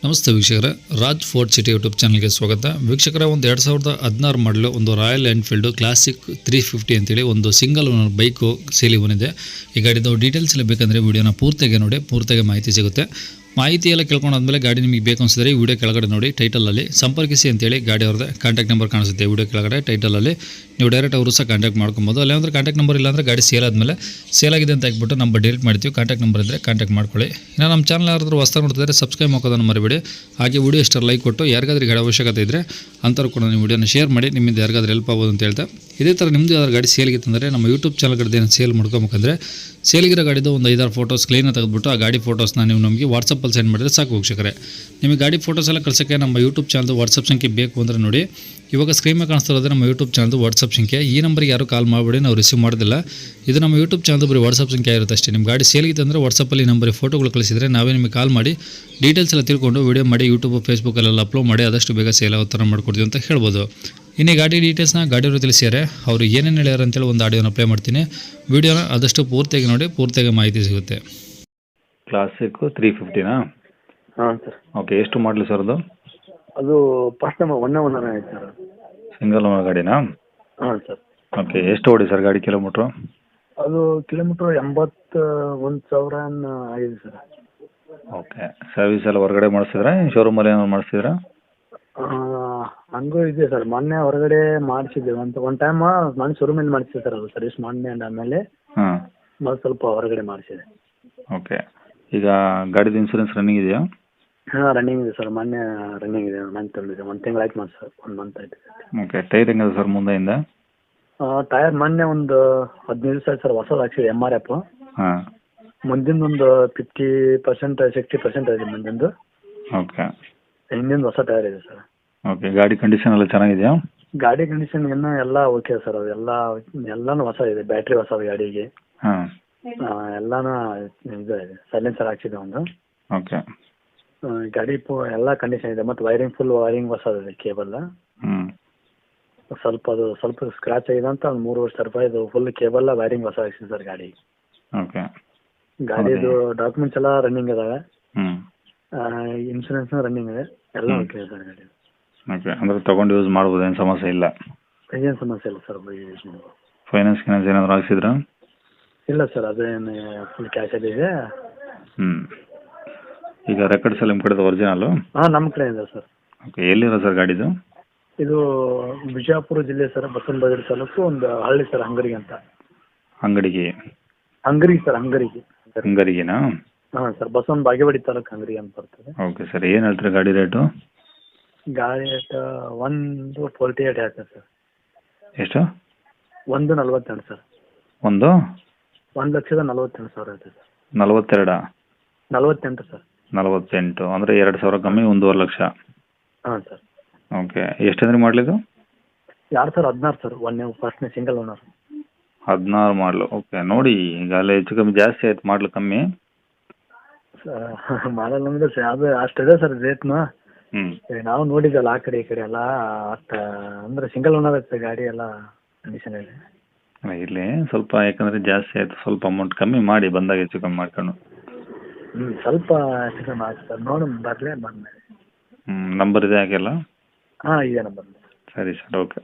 ನಮಸ್ತೆ ವೀಕ್ಷಕರೇ, Raj fort city YouTube ಚಾನಲ್ಗೆ ಸ್ವಾಗತ. ವೀಕ್ಷಕರ, ಒಂದು 2016 ಮಾಡಲು ಒಂದು ರಾಯಲ್ ಎನ್ಫೀಲ್ಡು ಕ್ಲಾಸಿಕ್ 350 ಅಂತೇಳಿ ಒಂದು ಸಿಂಗಲ್ ಓನರ್ ಬೈಕು ಸೇಲಿ ಬಂದಿದೆ. ಈ ಗಾಡಿದು ಡೀಟೇಲ್ಸ್ ಎಲ್ಲ ಬೇಕಂದರೆ ವಿಡಿಯೋನ ಪೂರ್ತಿಯಾಗಿ ನೋಡಿ, ಪೂರ್ತಿಯಾಗಿ ಮಾಹಿತಿ ಸಿಗುತ್ತೆ. ಮಾಹಿತಿ ಎಲ್ಲ ಕೇಳ್ಕೊಂಡಾದ್ಮೇಲೆ ಗಾಡಿ ನಿಮಗೆ ಬೇಕು ಅನಿಸಿದ್ರೆ ಈ ವಿಡಿಯೋ ಕೆಳಗಡೆ ನೋಡಿ ಟೈಟಲಲ್ಲಿ ಸಂಪರ್ಕಿಸಿ ಅಂತೇಳಿ ಗಾಡಿ ಅವ್ರದ್ದು ಕಾಂಟ್ಯಾಕ್ಟ್ ನಂಬರ್ ಕಾಣಿಸುತ್ತೆ. ವಿಡಿಯೋ ಕೆಳಗಡೆ ಟೈಟಲಲ್ಲಿ ನೀವು ಡೈರೆಕ್ಟ್ ಅವರು ಸಹ ಕಾಂಟ್ಯಾಕ್ಟ್ ಮಾಡ್ಕೊಬೋದು. ಅಲ್ಲಾಂದ್ರೆ ಕಾಂಟ್ಯಾಕ್ಟ್ ನಂಬರ್ ಇಲ್ಲಾಂದ್ರೆ ಗಾಡಿ ಸೇಲ್ ಆದಮೇಲೆ ಸೇಲ್ ಆಗಿದೆ ಅಂತ ಹಾಕ್ಬಿಟ್ಟು ನಂಬರ್ ಡಿಲೀಟ್ ಮಾಡ್ತೀವಿ. ಕಾಂಟ್ಯಾಕ್ಟ್ ನಂಬರ್ ಇದ್ದರೆ ಕಾಂಟ್ಯಾಕ್ಟ್ ಮಾಡ್ಕೊಳ್ಳಿ. ಇನ್ನು ನಮ್ಮ ಚಾನಲ್ ಯಾರಾದರೂ ಹೊಸ್ದಾಗಿ ನೋಡ್ತಿದ್ರೆ ಸಬ್ಸ್ಕ್ರೈಬ್ ಮಾಡೋದನ್ನು ಮರಿಬೇಡಿ. ಹಾಗೆ ವಿಡಿಯೋ ಇಷ್ಟ ಲೈಕ್ ಕೊಟ್ಟು ಯಾರಿಗಾದ್ರೂ ಗಾಡಿ ಅವಶ್ಯಕತೆ ಇದ್ದರೆ ಅಂಥವ್ರು ಕೂಡ ನೀವು ವಿಡಿಯೋನ ಶೇರ್ ಮಾಡಿ, ನಿಮ್ಮಿಂದ ಯಾರಿಗಾದ್ರೂ ಹೆಲ್ಪ್ ಆಗ್ಬೋದು ಅಂತ ಹೇಳ್ತಾ, ಇದೇ ಥರ ನಿಮ್ಮದು ಯಾವ್ದಾದ್ರು ಗಾಡಿ ಸೇಲ್ಗಿತ್ತಂದರೆ ನಮ್ಮ ಯೂಟ್ಯೂಬ್ ಚಾನಲ್ ಕಡೆ ಏನು ಸೇಲ್ ಮಾಡ್ಕೊಬೇಕಂದ್ರೆ ಸೇಲ್ಗಿರೋ ಗಾಡಿದು ಒಂದು 5-6 ಫೋಟೋಸ್ ಕ್ಲೀನಾಗಿ ತೆಗೆದುಬಿಟ್ಟು ಆ ಗಾಡಿ ಫೋಟೋಸ್ನ ನೀವು ನಮಗೆ ವಾಟ್ಸಪ್ಪಲ್ಲಿ ಸೆಂಡ್ ಮಾಡಿದ್ರೆ ಸಾಕು ವೀಕ್ಷಕರೇ. ನಿಮಗೆ ಗಾಡಿ ಫೋಟೋಸ್ ಎಲ್ಲ ಕಳ್ಸೋಕ್ಕೆ ನಮ್ಮ ಯೂಟ್ಯೂಬ್ ಚಾನಲ್ದು ವಾಟ್ಸಪ್ ಸಂಖ್ಯೆ ಬೇಕು ಅಂದರೆ ನೋಡಿ, ಇವಾಗ ಸ್ಕ್ರೀನ್ ಮೇಲೆ ಕಾಣಿಸ್ತಿರೋದು ನಮ್ಮ ಯೂಟ್ಯೂಬ್ ಚಾನಲ್ದು ವಾಟ್ಸಪ್ ಸಂಖ್ಯೆ. ಈ ನಂಬರ್ಗೆ ಯಾರು ಕಾಲ್ ಮಾಡಿಬಿಡಿ, ನಾವು ರಿಸೀವ್ ಮಾಡೋದಿಲ್ಲ. ಇದು ನಮ್ಮ ಯೂಟ್ಯೂಬ್ ಚಾನಲ್ದು ಬರೀ ವಾಟ್ಸಪ್ ಸಂಖ್ಯೆ ಇರುತ್ತೆ ಅಷ್ಟೇ. ನಿಮ್ಮ ಗಾಡಿ ಸೇಲ್ಗಿತ್ತು ಅಂದರೆ ವಾಟ್ಸಪ್ಪಲ್ಲಿ ನಂಬರಿಗೆ ಫೋಟೋಗಳು ಕಳಿಸಿದರೆ ನಾವೇ ನಿಮಗೆ ಕಾಲ್ ಮಾಡಿ ಡೀಟೇಲ್ಸ್ ಎಲ್ಲ ತಿಳ್ಕೊಂಡು ವೀಡಿಯೋ ಮಾಡಿ ಯೂಟ್ಯೂಬ್ ಫೇಸ್ಬುಕ್ಕಲ್ಲೆಲ್ಲ ಅಪ್ಲೋಡ್ ಮಾಡಿ ಆದಷ್ಟು ಬೇಗ ಸೇಲ್ ಆಗೋ ಥರ ಮಾಡ್ಕೊಡ್ತೀವಿ ಅಂತ ಹೇಳ್ಬೋದು. ಇನ್ನು ಗಾಡಿ ಡೀಟೇಲ್ಸ್ನ ಗಾಡಿಯವರು ತಿಳಿಸಿದ್ದಾರೆ, ಅವರು ಏನೇನು ಹೇಳ್ಯಾರ ಅಂತೇಳಿ ಒಂದು ಆಡಿಯೋನ ಪ್ಲೇ ಮಾಡ್ತೀನಿ. ವೀಡಿಯೋನ ಆದಷ್ಟು ಪೂರ್ತಿಯಾಗಿ ನೋಡಿ, ಪೂರ್ತಿಯಾಗಿ ಮಾಹಿತಿ ಸಿಗುತ್ತೆ. ಕ್ಲಾಸಿಕ್ 350ನಾ? ಹಾಂ ಸರ್. ಓಕೆ, ಎಷ್ಟು ಮಾಡಲಿ ಸರ್ ಅದು? ಅದು ಫಸ್ಟ್ ಟೈಮ್ ಒನ್ ಆಯ್ತು ಸರ್. ಸಿಂಗಲ್ ಓನರ್ ಗಾಡಿನಾ? ಹಾಂ ಸರ್. ಓಕೆ, ಎಷ್ಟು ಓಡಿ ಸರ್ ಗಾಡಿ ಕಿಲೋಮೀಟ್ರು? ಅದು ಕಿಲೋಮೀಟ್ರ್ 81,000 ಆಗಿದೆ ಸರ್. ಓಕೆ, ಸರ್ವಿಸ್ ಎಲ್ಲ ಹೊರಗಡೆ ಮಾಡಿಸಿದ್ರಾ, ಶೋರೂಮಲ್ಲಿ ಏನಾದ್ರು ಮಾಡಿಸಿದ್ರಾ? ಹಂಗೂ ಇದೆ ಸರ್. ಮೊನ್ನೆ ಹೊರಗಡೆ ಮಾಡಿಸಿದ್ದೆ, ಒನ್ ಟೈಮ್ ನಾನು ಶೋರೂಮಲ್ಲಿ ಮಾಡಿಸಿದೆ ಸರ್. ಅದು ಸರ್ವಿಸ್ ಮೊನ್ನೆ ಆಮೇಲೆ ಹಾಂ, ಮತ್ತೆ ಸ್ವಲ್ಪ ಹೊರಗಡೆ ಮಾಡಿಸಿದೆ. ಓಕೆ. ಈಗ ಗಾಡಿದು ಇನ್ಸೂರೆನ್ಸ್ ರನ್ನಿಂಗ್ ಇದೆಯಾ? ಹಾಂ, ರನ್ನಿಂಗ್ ಇದೆ ಸರ್. ಮೊನ್ನೆ ರನ್ನಿಂಗ್ ಇದೆ. ಮಂತ್ ತಂದಿದೆ, 1 ತಿಂಗಳು ಆಯ್ತು ಮಾಡಿ ಸರ್. 1 ಮಂತ್ ಆಯ್ತು. ಓಕೆ, ಟೈರ್ ಹೆಂಗಿದೆ ಸರ್ ಮುಂದೆಯಿಂದ? ಟೈರ್ ಮೊನ್ನೆ ಒಂದು 15 ದಿವಸ ಆಯ್ತು ಸರ್, ಹೊಸದು ಹಾಕ್ಸಿದೆ MRF. ಹಾಂ, ಮುಂದಿಂದು ಒಂದು 50% 60% ಇದೆ ಮುಂದಿಂದು. ಓಕೆ. ಹಿಂದಿಂದ ಹೊಸ ಟೈರ್ ಇದೆ ಸರ್. ಓಕೆ, ಗಾಡಿ ಕಂಡೀಷನ್ ಎಲ್ಲ ಚೆನ್ನಾಗಿದೆಯಾ? ಗಾಡಿ ಕಂಡೀಷನ್ ಎಲ್ಲ ಓಕೆ ಸರ್. ಅದು ಎಲ್ಲಾನು ಹೊಸ ಇದೆ. ಬ್ಯಾಟ್ರಿ ಹೊಸದು ಗಾಡಿಗೆ. ಹಾಂ, ಎಲ್ಲಾನು ಇದು ಇದೆ. ಸೈಲೆನ್ಸರ್ ಹಾಕ್ಸಿದೆ ಒಂದು. ಓಕೆ. ಗಾಡಿ ಎಲ್ಲ ಕಂಡೀಷನ್ ಇದೆ. ಮತ್ತು ಫುಲ್ ವೈರಿಂಗ್ ಹೊಸದಿದೆ. ಕೇಬಲ್ ಹ್ಞೂ, ಸ್ವಲ್ಪ ಸ್ಕ್ರಾಚ್ ಆಗಿದೆ ಅಂತ ಒಂದು 3 ವರ್ಷ ರೂಪಾಯಿದು ಫುಲ್ ಕೇಬಲ್ ವೈರಿಂಗ್ ಹೊಸ ಹಾಕ್ಸಿದೆ ಸರ್ ಗಾಡಿ. ಓಕೆ. ಗಾಡಿದು ಡಾಕ್ಯುಮೆಂಟ್ಸ್ ಎಲ್ಲ ರನ್ನಿಂಗ್ ಇದಾವೆ. ಹ್ಞೂ, ಇನ್ಶೂರೆನ್ಸ್ ರನ್ನಿಂಗ್ ಇದೆ. ಎಲ್ಲ ಓಕೆ ಸರ್ ಗಾಡಿ. ಓಕೆ, ಅಂದರೆ ತೊಗೊಂಡು ಯೂಸ್ ಮಾಡ್ಬೋದು, ಏನು ಸಮಸ್ಯೆ ಇಲ್ಲ? ಏನು ಸಮಸ್ಯೆ ಇಲ್ಲ ಸರ್. ಯೂಸ್ ಮಾಡ್ಬೋದು. ಫೈನಾನ್ಸ್ ಏನಾದರೂ ಹಾಕ್ಸಿದ್ರಾ? ಇಲ್ಲ ಸರ್, ಅದೇನು ಫುಲ್ ಕ್ಯಾಶಲ್ಲಿ ಇದೆ. ಹ್ಞೂ. ಈಗ ರೆಕಾರ್ಡ್ಸ್ ಎಲ್ಲ ನಿಮ್ಮ ಕಡೆದು ಒರಿಜಿನಲ್ಲು? ಹಾಂ, ನಮ್ಮ ಕಡೆ ಇದೆ ಸರ್. ಓಕೆ, ಎಲ್ಲಿರೋ ಸರ್ ಗಾಡಿದು? ಇದು ಬಿಜಾಪುರ ಜಿಲ್ಲೆ ಸರ್, ಬಸವನಬಾಗೇವಾಡಿ ತಾಲೂಕು, ಒಂದು ಹಳ್ಳಿ ಸರ್, ಹಂಗರಿಗೆ ಅಂತ. ಅಂಗಡಿಗೆ? ಸರ್, ಅಂಗಡಿಗೆನಾ? ಹಾಂ ಸರ್, ಬಸವನ ಬಾಗೇವಾಡಿ ತಾಲೂಕು, ಹಂಗರಿ ಅಂತ ಬರ್ತದೆ. ಓಕೆ ಸರ್, ಏನು ಹೇಳ್ತೀರಿ ಗಾಡಿ ರೇಟು? ಗಾಡಿ ರೇಟ್ 148 ಹೇಳ್ತಾರೆ ಸರ್. ಎಷ್ಟು? 148 ಸರ್. ಒಂದು 1,48,000 ಹೇಳ್ತಾರೆ ಸರ್. 42? 48 ಸರ್. 48 ಅಂದರೆ 2,000 ಕಮ್ಮಿ, 1.5 ಲಕ್ಷ. ಹಾಂ ಸರ್. ಓಕೆ, ಎಷ್ಟಂದ್ರೆ ಮಾಡಲಿದ್ದು? 2016 ಸರ್. ಫಸ್ಟ್ನೇ ಸಿಂಗಲ್ ಓನರ್. 16 ಮಾಡಲು. ಓಕೆ, ನೋಡಿ ಈಗ ಅಲ್ಲೇ ಹೆಚ್ಚು ಕಮ್ಮಿ ಜಾಸ್ತಿ ಆಯ್ತು, ಮಾಡಲು ಕಮ್ಮಿ ಸರ್. ಮಾಡಲ್ಲ ಅಂದ್ರೆ ಅದು ಅಷ್ಟಿದೆ ಸರ್ ರೇಟ್ನು. ಹ್ಞೂ, ನಾವು ನೋಡಿದ್ದಲ್ಲ ಆ ಕಡೆ ಈ ಕಡೆ ಎಲ್ಲ ಅಷ್ಟು, ಅಂದರೆ ಸಿಂಗಲ್ ಓನರ್ ಐತೆ ಗಾಡಿ, ಎಲ್ಲ ಕಂಡೀಷನ್ ಇದೆ. ಇರಲಿ ಸ್ವಲ್ಪ, ಯಾಕಂದರೆ ಜಾಸ್ತಿ ಆಯಿತು, ಸ್ವಲ್ಪ ಅಮೌಂಟ್ ಕಮ್ಮಿ ಮಾಡಿ ಬಂದಾಗ ಹೆಚ್ಚು ಕಮ್ಮಿ ಮಾಡ್ಕೊಂಡು. ಸ್ವಲ್ಪ ಹೆಚ್ಚು ಕಮ್ಮಿ ಆಯ್ತು ಸರ್. ನೋಡಿ ಬಂದಮೇಲೆ. ನಂಬರ್ ಇದೆ ಹಾಗೆಲ್ಲ? ಹಾಂ, ಇದೆ ನಂಬರ್. ಸರಿ ಸರ್, ಓಕೆ.